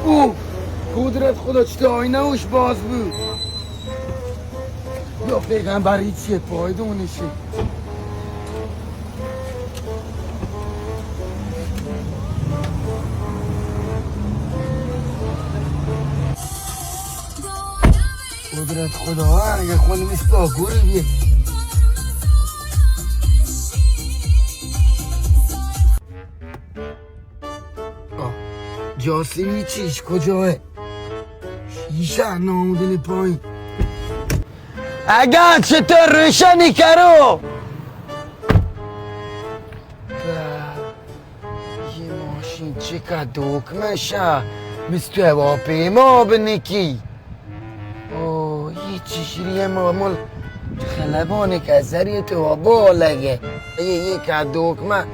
اوه قدرت خدا چطور آینه اوش باز بود. یا پیغمبری چیه پایدونشه. قدرت خدا اگه خونی مثل با گوری بیه. جاسمی چیش کجاه؟ شیشه نامودنی پایین. اگر چطور روشنی کرو؟ یه ماشین چقدر دکمه شه مثل تو هواپیما بنکی. اوه یه چشریه مال خلبانه که از ذریع تو هوا لگه. یه که دکمه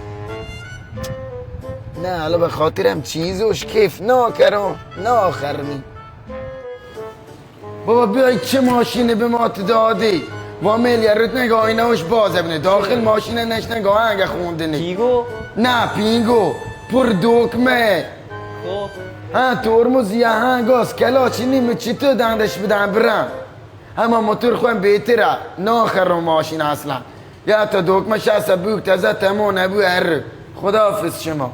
نه حالا به خاطرم چیزوش کیف ناکرم ناخرمی. بابا بیای چه ماشینه به ما دادی؟ و میلیارد نگاه آینه‌اش بازه بینه داخل ماشینه نش نگاه هنگه خوندنی. پیگو؟ نه پینگو پر دکمه. خب ها ترمز یه هنگاز کلاچی نیمه چی تو دندش بدن برم. اما موتور خویم بهتره ناخرم ماشین اصلا. یا تا دکمه شست بوک تزه تمون ابو ار. خداحافظ شما.